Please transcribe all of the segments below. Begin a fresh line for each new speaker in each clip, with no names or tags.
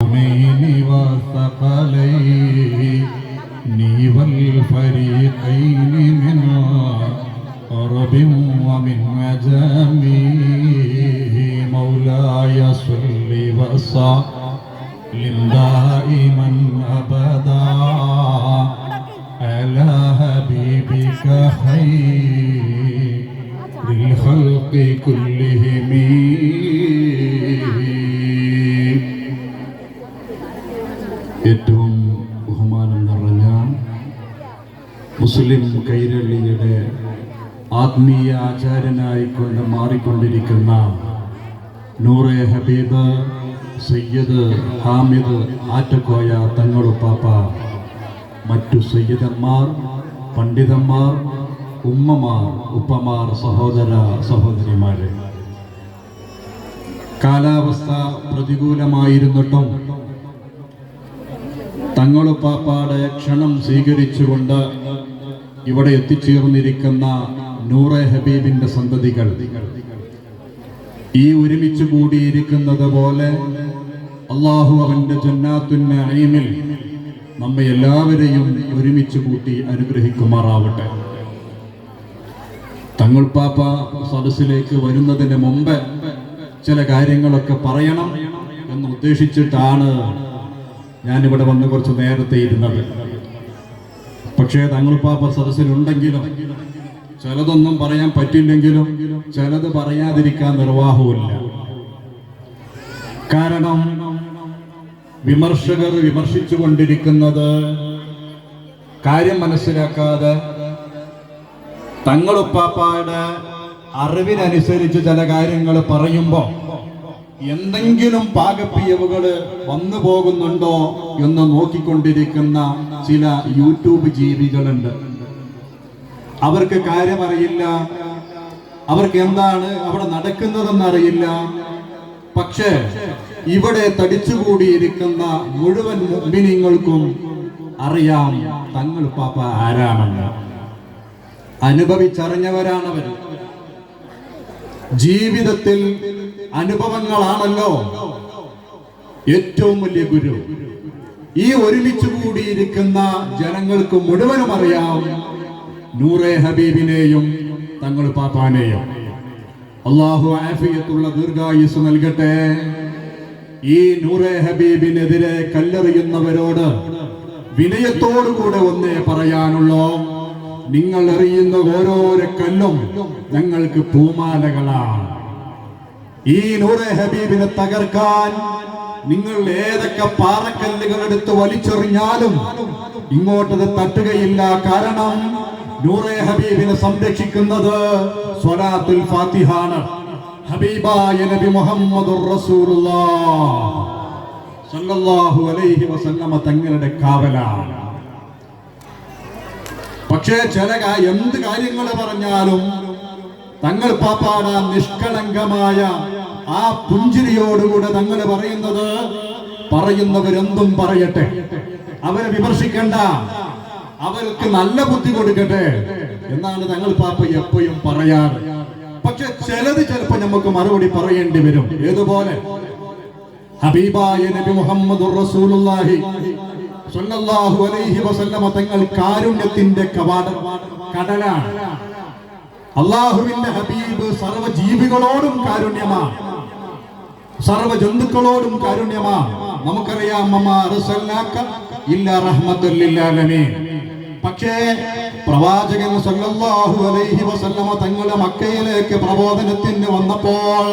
الحرمين والثقلين والفريقين من عرب ومن عجم مولاي صل وسلم دائما أبدا على حبيبك خير الخلق كلهم. ഏറ്റവും ബഹുമാനം നിറഞ്ഞ മുസ്ലിം കൈരളിയുടെ ആത്മീയ ആചാര്യനായിക്കൊണ്ട് മാറിക്കൊണ്ടിരിക്കുന്ന നൂറെ ഹബീബ് സയ്യിദ് ഹാമിദ് ആറ്റക്കോയ തങ്ങളുപ്പാപ്പ, മറ്റു സയ്യിദന്മാർ, പണ്ഡിതന്മാർ, ഉമ്മമാർ, ഉപ്പമാർ, സഹോദര സഹോദരിമാരെ, കാലാവസ്ഥ പ്രതികൂലമായിരുന്നിട്ടും തങ്ങളുപ്പാപ്പാടെ ക്ഷണം സ്വീകരിച്ചുകൊണ്ട് ഇവിടെ എത്തിച്ചേർന്നിരിക്കുന്ന നൂറെ ഹബീബിന്റെ സന്തതികൾ ഈ ഒരുമിച്ച് കൂടിയിരിക്കുന്നത് പോലെ അള്ളാഹു അവന്റെ ജന്നാത്തുൻ നഈമിൽ നമ്മെ എല്ലാവരെയും ഒരുമിച്ച് കൂട്ടി അനുഗ്രഹിക്കുമാറാവട്ടെ. തങ്ങളുപ്പാപ്പ സദസ്സിലേക്ക് വരുന്നതിന് മുമ്പ് ചില കാര്യങ്ങളൊക്കെ പറയണം എന്ന് ഉദ്ദേശിച്ചിട്ടാണ് ഞാനിവിടെ വന്ന് കുറച്ച് നേരത്തെ ഇരുന്നത്. പക്ഷേ തങ്ങളുപ്പാപ്പ സദസ്സിലുണ്ടെങ്കിലും ചിലതൊന്നും പറയാൻ പറ്റില്ലെങ്കിലും ചിലത് പറയാതിരിക്കാൻ നിർവാഹമില്ല. കാരണം വിമർശകർ വിമർശിച്ചു കൊണ്ടിരിക്കുന്നത് കാര്യം മനസ്സിലാക്കാതെ തങ്ങളുപ്പാപ്പയുടെ അറിവിനനുസരിച്ച് ചില കാര്യങ്ങൾ പറയുമ്പോൾ എന്തെങ്കിലും പാകപ്പിയവുകൾ വന്നു പോകുന്നുണ്ടോ എന്ന് നോക്കിക്കൊണ്ടിരിക്കുന്ന ചില യൂട്യൂബ് ജീവികളുണ്ട്. അവർക്ക് കാര്യമറിയില്ല, അവർക്ക് എന്താണ് അവിടെ നടക്കുന്നതെന്നറിയില്ല. പക്ഷേ ഇവിടെ തടിച്ചുകൂടിയിരിക്കുന്ന മുഴുവൻ മുഅ്മിനീങ്ങൾക്കും അറിയാം തങ്ങളുപ്പാപ്പ ആരാണെന്ന്. അനുഭവിച്ചറിഞ്ഞവരാണവർ. ജീവിതത്തിൽ അനുഭവങ്ങളാണല്ലോ ഏറ്റവും വലിയ ഗുരു. ഈ ഒരുമിച്ച് കൂടിയിരിക്കുന്ന ജനങ്ങൾക്ക് മുഴുവനും അറിയാം നൂറെ ഹബീബിനെയും തങ്ങളുപ്പാപ്പാനെയും. അല്ലാഹു ആഫിയത്തുള്ള ദീർഘായുസ് നൽകട്ടെ. ഈ നൂറെ ഹബീബിനെതിരെ കല്ലെറിയുന്നവരോട് വിനയത്തോടുകൂടെ ഒന്നേ പറയാനുള്ളൂ, നിങ്ങൾ എറിയുന്ന ഓരോരോ കല്ലും ഞങ്ങൾക്ക് പൂമാലകളാണ്. ഈ നൂറെ ഹബീബിനെ തകർക്കാൻ നിങ്ങൾ ഏതൊക്കെ പാറക്കല്ലുകൾ എടുത്ത് വലിച്ചെറിഞ്ഞാലും ഇങ്ങോട്ടത് തട്ടുകയില്ല. കാരണം നൂറെ ഹബീബിനെ സംരക്ഷിക്കുന്നത് സ്വലാത്തുൽ ഫാത്തിഹാണ്. ഹബീബായ നബി മുഹമ്മദുർ റസൂലുള്ളാഹ് സല്ലല്ലാഹു അലൈഹി വസല്ലമ തങ്ങളുടെ കാവലാണ്. പക്ഷേ ചില എന്ത് കാര്യങ്ങൾ പറഞ്ഞാലും തങ്ങൾ പാപ്പാട നിഷ്കളങ്കമായ ആ പുഞ്ചിരിയോടുകൂടെ തങ്ങൾ പറയുന്നവരെന്തും പറയട്ടെ, അവരെ വിമർശിക്കണ്ട, അവർക്ക് നല്ല ബുദ്ധി കൊടുക്കട്ടെ എന്നാണ് തങ്ങൾ പാപ്പ എപ്പോഴും പറയാറ്. പക്ഷെ ചിലത് ചിലപ്പോ നമുക്ക് മറുപടി പറയേണ്ടി വരും. ഏതുപോലെ ഹബീബായ നബി മുഹമ്മദുർ റസൂലുള്ളാഹി സ്വല്ലല്ലാഹു അലൈഹി വസല്ലമ തങ്ങൾ കാരുണ്യത്തിന്റെ കടലാണ്. അല്ലാഹുവിന്റെ ഹബീബ് സർവ്വ ജീവികളോടും കാരുണ്യമാണ്, സർവ്വ ജന്തുക്കളോടും കാരുണ്യമാണ്. നമുക്കറിയാം മമാ അർസൽനാക ഇല്ലാ റഹ്മത്തുൽ ലിൽ ആലമീൻ. പക്ഷേ പ്രവാചകൻ സല്ലല്ലാഹു അലൈഹി വസല്ലമ തങ്ങൾ മക്കയിലേക്ക് പ്രബോധനത്തിന് വന്നപ്പോൾ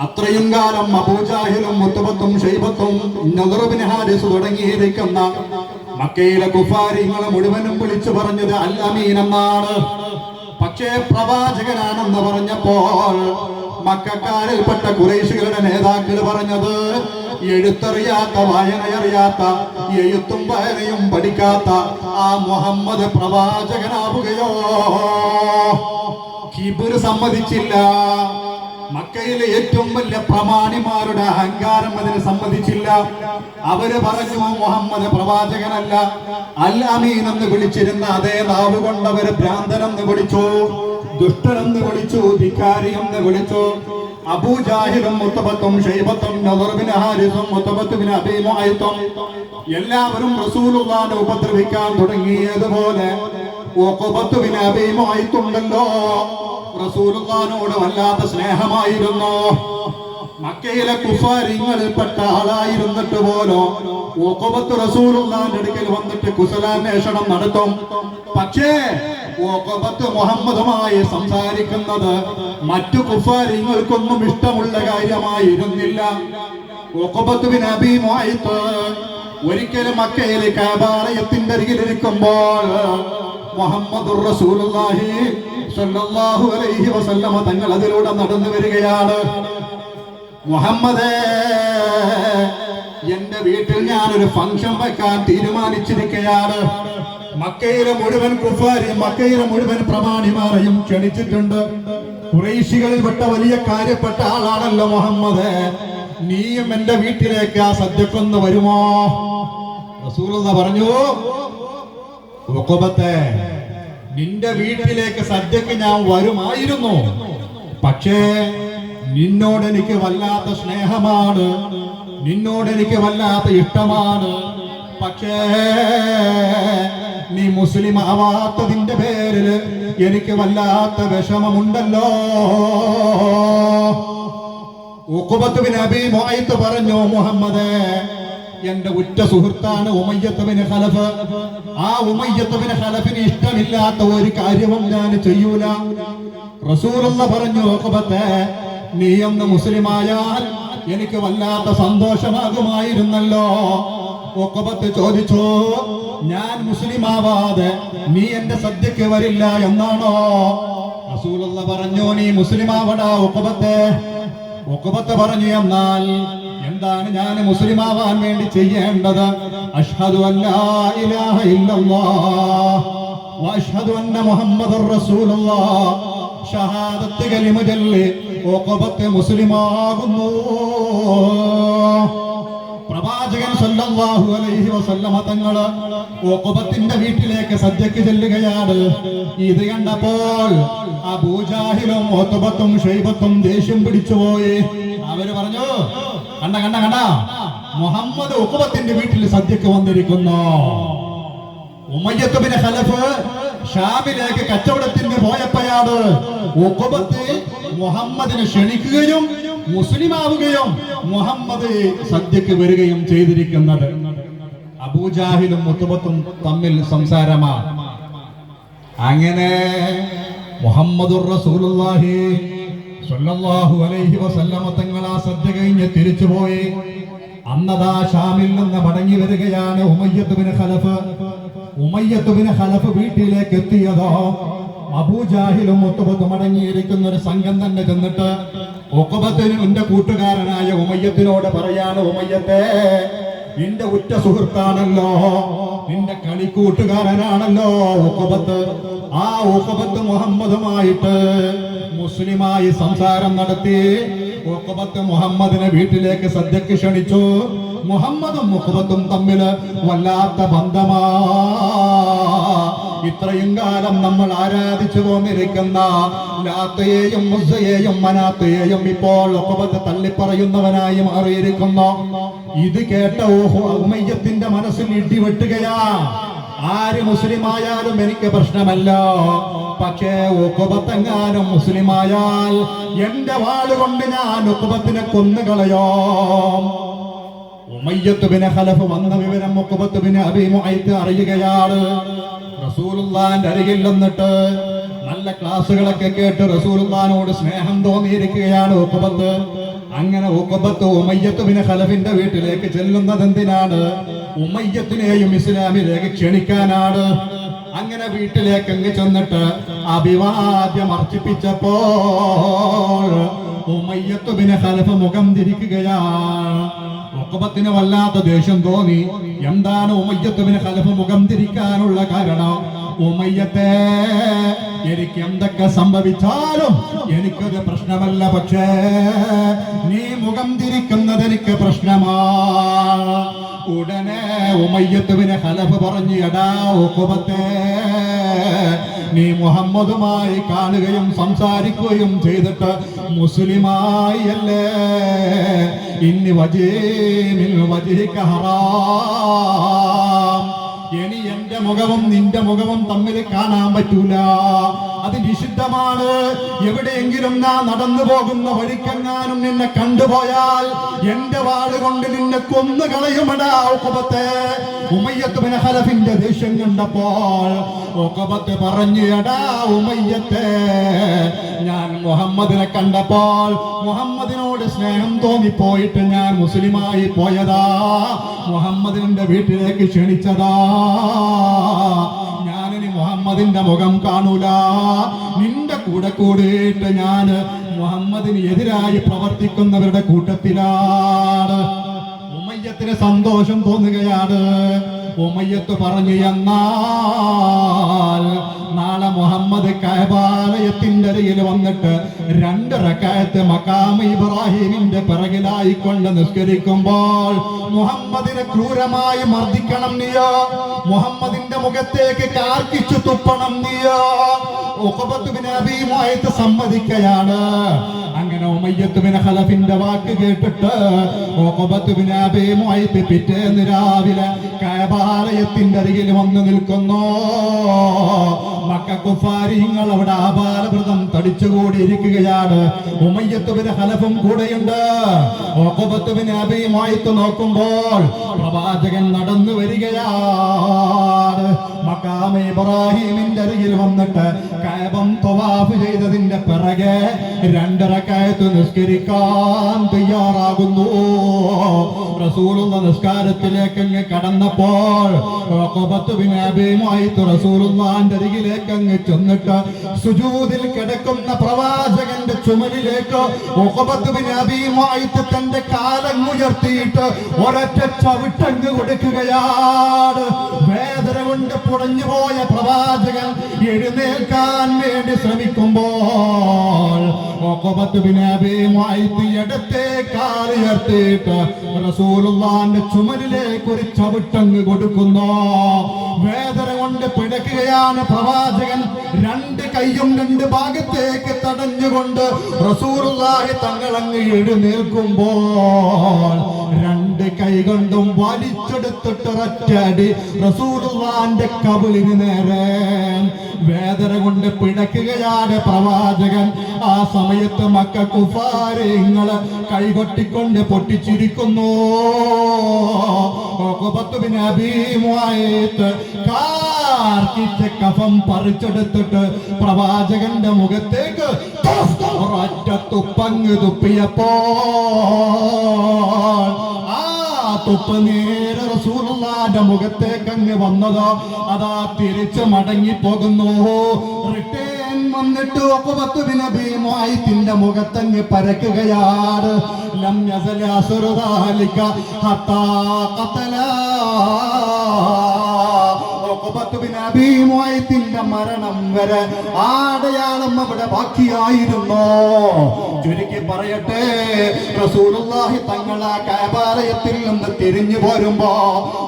അത്രയും കാലം അബൂജാഹിലും മുത്തബത്തും ഷൈബത്തും നദർ ഇബ്നു ഹാരിസ് തുടങ്ങിയിരിക്കുന്ന മക്കയിലെ കുഫാരികളെ മുഴുവനും വിളിച്ചു പറഞ്ഞത് അൽ അമീൻ എന്നാണ്. പക്ഷേ പ്രവാചകനാണെന്ന് പറഞ്ഞപ്പോൾ മക്കക്കാരിൽപ്പെട്ട ഖുറൈശികളുടെ നേതാക്കൾ പറഞ്ഞത് എഴുത്തറിയാത്ത, വായനയറിയാത്ത, എഴുത്തും വായനയും പഠിക്കാത്ത ആ മുഹമ്മദ് പ്രവാചകനാവുകയോ? കിബ്ർ സമ്മതിച്ചില്ല. മക്കയിലെ ഏറ്റവും വലിയ പ്രമാണിമാരുടെ അഹങ്കാരം അതിന് സമ്മതിച്ചില്ല. അവര് പറഞ്ഞു മുഹമ്മദ് പ്രവാചകനല്ല. അൽ അമീൻ എന്ന് വിളിച്ചിരുന്ന അതേ നാവ് കൊണ്ടവര് ഭ്രാന്തനെന്ന് വിളിച്ചു, ദുഷ്ടനെന്ന് വിളിച്ചു, ധിക്കാരി എന്ന് വിളിച്ചു. അബൂജാഹിലും മുത്തബത്തും ഷൈബത്തും നദർ ബിൻ ഹാരിസും മുത്തബത്ത് ബിൻ അബീ മുഅയ്ത്തും എല്ലാവരും റസൂലുള്ളാഹിനെ ഉപദ്രവിക്കാൻ തുടങ്ങിയതുപോലെ ഉഖബത്ത് ബിൻ അബീ മുഅയ്ത്തുണ്ടല്ലോ, റസൂലുള്ളാഹിനോട് വല്ലാത്ത സ്നേഹമായിരുന്നു. മക്കയിലെ കുഫാരിങ്ങളിൽപ്പെട്ട ആളായിരുന്നിട്ട് പോലും ഉഖബത്ത് റസൂലുള്ളാഹിന്റെ അടുക്കൽ വന്നിട്ട് കുശലാന്വേഷണം നടത്തും. പക്ഷേ ഉഖബത്ത് മുഹമ്മദുമായി സംസാരിക്കുന്നത് മറ്റു കുഫാരിങ്ങൾക്കൊന്നും ഇഷ്ടമുള്ള കാര്യമായിരുന്നില്ല. ഉഖബത്ത് ബിൻ അബീ മുഅയ്ത്ത് ഒരിക്കലും മക്കയിലെ കഅബാലയത്തിന്റെ അരികിലിരിക്കുമ്പോൾ മുഹമ്മദുർ റസൂലുള്ളാഹി സ്വല്ലല്ലാഹു അലൈഹി വസല്ലമ തങ്ങൾ അതിലൂടെ നടന്നു വരികയാണ്. മുഹമ്മദേ, എന്റെ വീട്ടിൽ ഞാനൊരു ഫംഗ്ഷൻ വെക്കാൻ തീരുമാനിച്ചിരിക്കുകയാണ്. മക്കയിലെ മുഴുവൻ കുഫാരി, മക്കയിലെ മുഴുവൻ പ്രമാണിമാരെയും ക്ഷണിച്ചിട്ടുണ്ട്. ഖുറൈശികളിൽ പെട്ട വലിയ കാര്യപ്പെട്ട ആളാണല്ലോ മുഹമ്മദ്. നീയും എന്റെ വീട്ടിലേക്ക് ആ സദ്യക്കൊന്ന് വരുമോ? റസൂലുള്ളാഹി പറഞ്ഞു, ഉഖബത്തെ, നിന്റെ വീട്ടിലേക്ക് സദ്യക്ക് ഞാൻ വരുമായിരുന്നു. പക്ഷേ നിന്നോട് എനിക്ക് വല്ലാത്ത സ്നേഹമാണ്, നിന്നോട് എനിക്ക് വല്ലാത്ത ഇഷ്ടമാണ്. പക്ഷേ നീ മുസ്ലിം ആവാത്തതിന്റെ പേരിൽ എനിക്ക് വല്ലാത്ത വിഷമമുണ്ടല്ലോ. ഉഖബത്ത് ബിൻ അബീ മുഅയ്ത്ത് പറഞ്ഞു, മുഹമ്മദേ, എന്റെ ഉറ്റ സുഹൃത്താണ് ഉമയ്യത്ത് ബിൻ ഖലഫ്. ആ ഉമയ്യത്ത് ബിൻ ഖലഫിന് ഇഷ്ടമില്ലാത്ത ഒരു കാര്യവും ഞാൻ ചെയ്യൂല. റസൂലുള്ളാഹി പറഞ്ഞു, ഉഖബത്തെ, നീ ഒന്ന് മുസ്ലിമായാൽ എനിക്ക് വല്ലാത്ത സന്തോഷമാകുമായിരുന്നല്ലോ. ഉഖബത്ത് ചോദിച്ചു, ഞാൻ മുസ്ലിമാവാതെ നീ എന്റെ സദ്യക്ക് വരില്ല എന്നാണോ? റസൂലുള്ളാഹി പറഞ്ഞു, നീ മുസ്ലിമാവടാ ഉഖബത്തെ. ഉഖബത്ത് പറഞ്ഞു, എന്നാൽ എന്താണ് ഞാൻ മുസ്ലിമാവാൻ വേണ്ടി ചെയ്യേണ്ടത്? അഷ്ഹദു അല്ലാ ഇലാഹ ഇല്ലല്ലാഹ് വ അഷ്ഹദു അന്ന മുഹമ്മദുർ റസൂലുള്ളാഹ്. ഷഹാദത്ത് കലിമ ചൊല്ലി ഉഖബത്ത് മുസ്ലിമാകുന്നു. പ്രവാചകൻ സല്ലല്ലാഹു അലൈഹി വസല്ലമ തങ്ങൾ ഉഖബത്തിന്റെ വീട്ടിലേക്ക് സദ്യക്ക് ചെല്ലുകയാണ്. ഇത് കണ്ടപ്പോൾ അബൂജാഹിലും ഉഖബത്തും ഷൈബത്തും ദേഷ്യം പിടിച്ചുപോയി. അവര് പറഞ്ഞു, കണ്ട കണ്ട കണ്ട, മുഹമ്മദ് ഉഖബത്തിന്റെ വീട്ടിൽ സദ്യക്ക് വന്നിരിക്കുന്നു. ഉമയ്യത്ത് ബിൻ ഖലഫ് ഷാമിലേക്ക് കച്ചവടത്തിന് പോയപ്പോഴാണ് ഉഖബത്ത് മുഹമ്മദിനെ ക്ഷണിക്കുകയും മുസ്ലിമാവുകയും മുഹമ്മദ് സദ്യക്ക് വരികയും ചെയ്തിരിക്കുന്നത്. അബൂജാഹിലും ഉഖബത്തും തമ്മിൽ സംസാരമാണ്. അങ്ങനെ മുഹമ്മദുർ റസൂലുള്ളാഹി സ്വല്ലല്ലാഹു അലൈഹി വസല്ലമ തങ്ങൾ ആ സദ്യ കഴിഞ്ഞ് തിരിച്ചുപോയി. അന്നതാ ഷാമിൽ നിന്ന് മടങ്ങി വരികയാണ് ഉമയ്യത്ത് ബിൻ ഖലഫ്. ഉമയ്യത്ത് ബിൻ ഖലഫ് വീട്ടിലേക്ക് എത്തിയതോ അബൂജാഹിലും ഉഖബത്തും അടങ്ങിയിരിക്കുന്ന ഒരു സംഘം തന്നെ ചെന്നിട്ട് ഉഖബത്തിനും എന്റെ കൂട്ടുകാരനായ ഉമയ്യത്തിനോട് പറയാണ്, ഉമയ്യത്തെ, നിന്റെ ഉറ്റ സുഹൃത്താണല്ലോ, നിന്റെ കളിക്കൂട്ടുകാരനാണല്ലോ ഉഖബത്ത്. ആ ഉഖബത്ത് മുഹമ്മദുമായിട്ട് മുസ്ലിമായി സംസാരം നടത്തി. ഉഖബത്ത് മുഹമ്മദിനെ വീട്ടിലേക്ക് സദ്യക്ക് ക്ഷണിച്ചു. മുഹമ്മദും ഉഖബത്തും തമ്മിൽ വല്ലാത്ത ബന്ധമാ. ഇത്രയും കാലം നമ്മൾ ആരാധിച്ചു പോന്നിരിക്കുന്ന ലാത്തയെയും മുസ്സയെയും മനാത്തയെയും ഇപ്പോൾ ഉഖബത്ത് തള്ളിപ്പറയുന്നവനായി മാറിയിരിക്കുന്നു. ഇത് കേട്ട ഉമയ്യത്തിന്റെ മനസ്സിൽ ഇടിവെട്ടുകയാ. ആര് മുസ്ലിമായാലും എനിക്ക് പ്രശ്നമല്ല, പക്ഷേ ഉഖബത്തെങ്ങാനും മുസ്ലിമായാൽ എന്റെ വാളുകൊണ്ട് ഞാൻ ഉഖബത്തിനെ കൊന്നുകളയോ. ഉമയ്യത്ത് ബിൻ ഖലഫ് വന്ന വിവരം ഉഖബത്ത് ബിൻ അബീ മുഅയ്ത്ത് അറിയുകയാണ്. റസൂലുള്ളാഹിന്റെ അരികിൽ നിന്നിട്ട് നല്ല ക്ലാസുകളൊക്കെ കേട്ട് റസൂലുള്ളാഹിനോട് സ്നേഹം തോന്നിയിരിക്കുകയാണ് ഉഖബത്ത്. അങ്ങനെ ഉഖബത്ത് ഉമയ്യത്ത് ബിൻ ഖലഫിന്റെ വീട്ടിലേക്ക് ചെല്ലുന്നത് എന്തിനാണ്? ഉമയ്യത്തിനെയും ഇസ്ലാമിലേക്ക് ക്ഷണിക്കാനാണ്. അങ്ങനെ വീട്ടിലേക്ക് അങ്ങ് ചെന്നിട്ട് അഭിവാദ്യം അർപ്പിച്ചപ്പോൾ ഉമയ്യത്ത് ബിൻ ഖലഫ് മുഖം തിരിക്കുകയാണ്. ഉഖബത്തിന് വല്ലാത്ത ദേഷ്യം തോന്നി. എന്താണ് ഉമയ്യത്ത് ബിൻ ഖലഫ് മുഖം തിരിക്കാനുള്ള കാരണം? ഉമയ്യത്തെ, എനിക്ക് എന്തൊക്കെ സംഭവിച്ചാലും എനിക്കത് പ്രശ്നമല്ല, പക്ഷേ നീ മുഖം തിരിക്കുന്നത് എനിക്ക് പ്രശ്നമാണ്. ഉടനെ ഉമയ്യത്ത് ബിൻ ഖലഫ് പറഞ്ഞു, എടാ ഉഖബത്തെ, നീ മുഹമ്മദുമായി കാണുകയും സംസാരിക്കുകയും ചെയ്തിട്ട് മുസ്ലിമായി അല്ലേ? ഇന്നി വജീമിൽ വജിഹിക ഹറാം. ഇനി എന്റെ മുഖവും നിന്റെ മുഖവും തമ്മിൽ കാണാൻ പറ്റൂല, അത് നിഷിദ്ധമാണ്. എവിടെയെങ്കിലും ഞാൻ നടന്നു പോകുന്ന വഴിക്കെങ്ങാനും നിന്നെ കണ്ടുപോയാൽ എന്റെ വാളുകൊണ്ട് നിന്നെ കൊന്നു കളയുമടാ ഉഖബത്തെ. ഉമയ്യത്ത് ബിൻ ഖലഫിന്റെ ദേഷ്യം കണ്ടപ്പോൾ ഉഖബത്ത് പറഞ്ഞു, എടാ ഉമയ്യത്തെ, ഞാൻ മുഹമ്മദിനെ കണ്ടപ്പോൾ മുഹമ്മദിനോട് സ്നേഹം തോന്നിപ്പോയിട്ട് ഞാൻ മുസ്ലിമായി പോയതാ, മുഹമ്മദിന്റെ വീട്ടിലേക്ക് ക്ഷണിച്ചതാ. ഞാനിനി മുഹമ്മദിന്റെ മുഖം കാണൂല, നിന്റെ കൂടെ കൂടിയിട്ട് ഞാൻ മുഹമ്മദിന് എതിരായി പ്രവർത്തിക്കുന്നവരുടെ കൂട്ടത്തിലാണ്. ഉമയ്യത്തിന് സന്തോഷം തോന്നുകയാണ്. ഉമയ്യത്ത് പറഞ്ഞു, എന്നാൽ നാളെ മുഹമ്മദ് കഅബാലയത്തിന്റെ അരികിൽ വന്നിട്ട് 2 റക്അത്ത് മഖാം ഇബ്രാഹിമിന്റെ പിറകിലായിക്കൊണ്ട് നിസ്കരിക്കുമ്പോൾ മുഹമ്മദിനെ ക്രൂരമായി മർദ്ദിക്കണം നീയോ, മുഹമ്മദിന്റെ മുഖത്തേക്ക് കാർക്കിച്ചു തുപ്പണം നീയോ. ഉഖബത്ത് ബിൻ അബീ മുഅയ്ത്ത് സമ്മതിക്കുകയാണ്. അങ്ങനെ ഉമയ്യത്ത് ബിൻ ഖലഫിന്റെ വാക്ക് കേട്ടിട്ട് ഉഖബത്ത് ബിൻ അബീ മുഅയ്ത്ത് പിറ്റേന്ന് രാവിലെ കഅബാലയത്തിന്റെ അരികിൽ വന്ന് നിൽക്കുന്നു. മക്ക കുഫാരിങ്ങൾ അവിടെ ആഭാരവൃതം തടിച്ചുകൂടി ഇരിക്കുകയാണ്. ഉമയ്യത്ത് ബിൻ ഖലഫും കൂടെയുണ്ട്. ഉഖബത്ത് ബിൻ അബീ മുഅയ്ത്ത് നോക്കുമ്പോൾ പ്രവാചകൻ നടന്നു വരികയാണ്. മഖാം ഇബ്രാഹിമിന്റെ അരികിൽ വന്നിട്ട് കഅബം തവാഫ് ചെയ്തതിന്റെ പിറകെ 2 റക്അത്ത് നിസ്കരിക്കാൻ തയ്യാറാകുന്നു. റസൂലുള്ള നിസ്കാരത്തിലേക്ക് അങ്ങ് കടന്നപ്പോൾ ഉഖബത്ത് ബിൻ അബീ മുഅയ്ത്ത് റസൂലുള്ളാഹിന്റെ അരികിലേക്ക് അങ്ങ് ചെന്നിട്ട് സുജൂദിൽ കിടക്കുന്ന പ്രവാചകന്റെ ചുമലിലേക്ക് ഉഖബത്ത് ബിൻ അബീ മുഅയ്ത്ത് തന്റെ കാലങ്ങുയർത്തിയിട്ട് ഒരൊറ്റ ചവിട്ടങ്ങ് കൊടുക്കുകയാണ്. വേദന കൊണ്ട് പുടഞ്ഞുപോയ പ്രവാചകൻ എഴുന്നേൽക്കാൻ വേണ്ടി ശ്രമിക്കുമ്പോൾ ഉഖബത്ത് ബിൻ അബീ മുഅയ്ത്ത് ഇടത്തെ കാൽ ഉയർത്തിയിട്ട് റസൂലുള്ളാഹിന്റെ ചുമലിലേക്ക് ഒരു ചവിട്ടങ്ങ് കൊടുക്കുന്നു. വേദന കൊണ്ട് പിടയ്ക്കുകയാണ് പ്രവാചകൻ. 2 കൈയും 2 ഭാഗത്തേക്ക് തടഞ്ഞുകൊണ്ട് റസൂലുള്ളാഹി തങ്ങളങ്ങ് എഴുന്നേൽക്കുമ്പോൾ 2 കൈ കൊണ്ടും വലിച്ചെടുത്തിട്ട് ഒരൊറ്റടി റസൂലുള്ളാഹിന്റെ കവിളിന് നേരെ. വേദന കൊണ്ട് പിടയ്ക്കുകയാണ് പ്രവാചകൻ. ആ സമയത്ത് മക്ക കുഫാരിങ്ങള് കൈകൊട്ടിക്കൊണ്ട് പൊട്ടിച്ചിരിക്കുന്നു. ഉഖബത്ത് ബിൻ അബീ മുഅയ്ത്ത് കാർക്കിച്ച കഫം പറിച്ചെടുത്തിട്ട് പ്രവാചകന്റെ മുഖത്തേക്ക് ഒരൊറ്റ തുപ്പങ്ങ് തുപ്പിയപ്പോൾ ആ തുപ്പ് നേരെ റസൂലുള്ളാഹിന്റെ മുഖത്തേക്ക് അങ്ങ് വന്നതോ അതാ തിരിച്ച് മടങ്ങി പോകുന്നു. റിട്ടേൺ വന്നിട്ട് ഉഖബത്ത് ബിൻ അബീ മുഅയ്ത്തിന്റെ മുഖത്തങ്ങ് പരക്കുകയാണ്. ലം യസൽ അസ്റു ദാലിക ഹത്താ ഖതലാ. ഉഖബത്ത് ബിൻ അബീ മുഅയ്ത്തിന്റെ മരണം വരെ ആടയാളം അവിടെ ബാക്കിയായിരുന്നു. ചുരുക്കി പറയട്ടെ, റസൂലുള്ളാഹി തങ്ങളെ കഅബാലയത്തിൽ നിന്ന് തിരിഞ്ഞു പോരുമ്പോ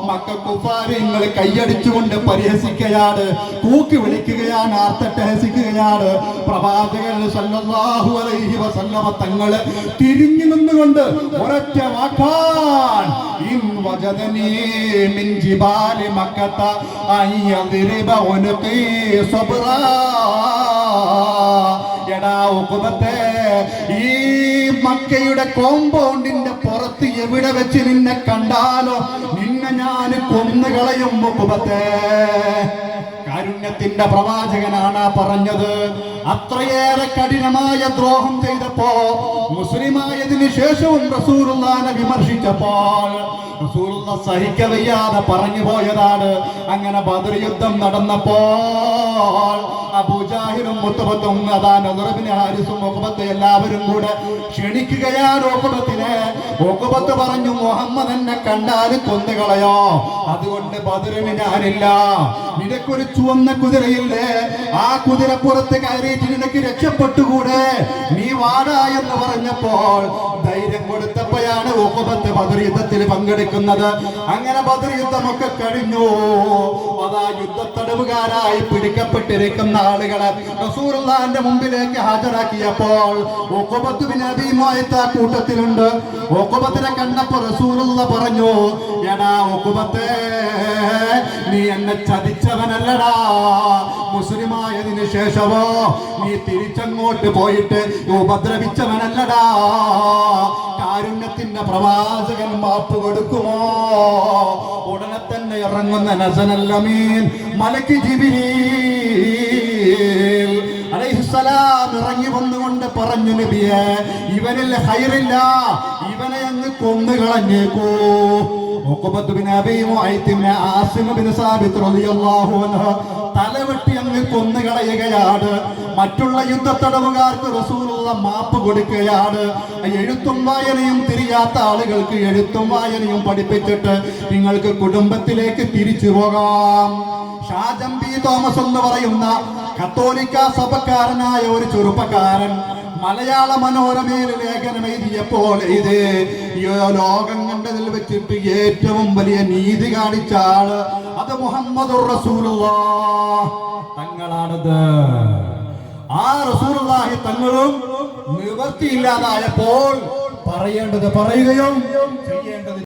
മക്ക കുഫാരിങ്ങൾ കൈയടിച്ചുകൊണ്ട് പരിഹസിക്കുകയാണ്, കൂക്കി വിളിക്കുകയാണ്, ആർത്തട്ടഹസിക്കുകയാണ്. പ്രവാചകൻ സല്ലല്ലാഹു അലൈഹി വസല്ലമ തങ്ങളെ തിരിഞ്ഞു നിന്നുകൊണ്ട് ഒരൊറ്റ വാക്കാൻ, ഇൻ വജദനി മിൻ ജിബാലി മക്കത അയ്യദ്രിബ ഉൻഖി സബ്റാ. എടാ ഉഖബത്തെ, ഈ മക്കയുടെ കോമ്പൗണ്ടിന്റെ പുറത്ത് എവിടെ വെച്ച് നിന്നെ കണ്ടാലോ നിന്നെ ഞാൻ കൊന്നുകളയും ഉഖബത്തെ. കാരുണ്യത്തിന്റെ പ്രവാചകനാണ് പറഞ്ഞത്. അത്രയേറെ കഠിനമായ ദ്രോഹം ചെയ്തപ്പോ, മുസ്ലിമായതിനു ശേഷവും റസൂലുള്ളാഹിനെ വിമർശിച്ചപ്പോൾ റസൂലുള്ള സഹിക്കവയ്യാതെ പറഞ്ഞു പോയതാണ്. അങ്ങനെ ബദർ യുദ്ധം നടന്നപ്പോൾ അബൂജാഹിലും മുത്തബത്തും ഹാരിസും ഉഖബത്ത് എല്ലാവരും കൂടെ ക്ഷണിക്കുകയാണ് ഉഖബത്തിനെ. ഉഖബത്ത് പറഞ്ഞു, മുഹമ്മദ് എന്നെ കണ്ടാൽ കൊന്നുകളയോ, അതുകൊണ്ട് ബദറിന് ഞാനില്ല. നിനക്കൊരു ചുവന്ന കുതിരയില്ലേ, ആ കുതിരപ്പുറത്ത് കയറി കയറിയിട്ട് നിനക്ക് രക്ഷപ്പെട്ടുകൂടെ, നീ വാടാ എന്ന് പറഞ്ഞപ്പോൾ ധൈര്യം കൊടുത്തപ്പോഴാണ് ഉഖബത്ത് ബദർ യുദ്ധത്തിൽ പങ്കെടുക്കുന്നത്. അങ്ങനെ ബദർ യുദ്ധമൊക്കെ കഴിഞ്ഞു. അതാ യുദ്ധത്തടവുകാരായി പിടിക്കപ്പെട്ടിരിക്കുന്ന ആളുകളെ റസൂലുള്ളാഹിന്റെ മുമ്പിലേക്ക് ഹാജരാക്കിയപ്പോൾ ഉഖബത്ത് ബിൻ അബീ മുഅയ്ത്ത് ആ കൂട്ടത്തിലുണ്ട്. ഉഖബത്തിനെ കണ്ടപ്പോൾ റസൂലുള്ള പറഞ്ഞു, എടാ ഉഖബത്തേ, നീ എന്നെ ചതിച്ചവനല്ലടാ. മുസ്ലിമായതിനു ശേഷമോ നീ തിരിച്ചങ്ങോട്ട് പോയിട്ട് ഉപദ്രവിച്ചവനല്ലടാ. കാരുണ്യത്തിന്റെ പ്രവാചകൻ മാപ്പ് കൊടുക്കുമോ? ഉടനെ തന്നെ ഇറങ്ങുന്ന നസനൽ അമീൻ മലക്ക് ജിബ്രീൽ അലൈഹിസ്സലാം ഇറങ്ങി വന്നുകൊണ്ട് പറഞ്ഞു, നബിയേ, ഇവനിൽ ഖൈറില്ല, ഇവനെ അങ്ങ് കൊന്നുകളഞ്ഞേക്കൂ. ഉഖബത്ത് ബിൻ അബീ മുഅയ്ത്തിനെ ആസിം ബിൻ സാബിത്ത് റളിയല്ലാഹു അൻഹു തലവെട്ടി അങ്ങ് കൊന്നുകളയുകയാണ്. മറ്റുള്ള യുദ്ധത്തടവുകാർക്ക് റസൂലുള്ള മാപ്പ് കൊടുക്കുകയാണ്. എഴുത്തും വായനയും തിരിയാത്ത ആളുകൾക്ക് എഴുത്തും വായനയും പഠിപ്പിച്ചിട്ട് നിങ്ങൾക്ക് കുടുംബത്തിലേക്ക് തിരിച്ചു പോകാം. ഷാജം ബി തോമസ് എന്ന് പറയുന്ന കത്തോലിക്ക സഭക്കാരനായ ഒരു ചെറുപ്പക്കാരൻ മലയാള മനോരമയിൽ ലേഖനം എഴുതിയപ്പോൾ ഇത് ലോകം കണ്ടതിൽ വെച്ചിട്ട് ഏറ്റവും വലിയ നീതി കാണിച്ച ആള് അത് മുഹമ്മദുർ റസൂലുള്ളാഹ് തങ്ങളാണത്. ആ റസൂലുള്ളാഹി തങ്ങളും നിവൃത്തിയില്ലാതായപ്പോൾ പറയേണ്ടത് പറയുകയും ചെയ്യേണ്ടത്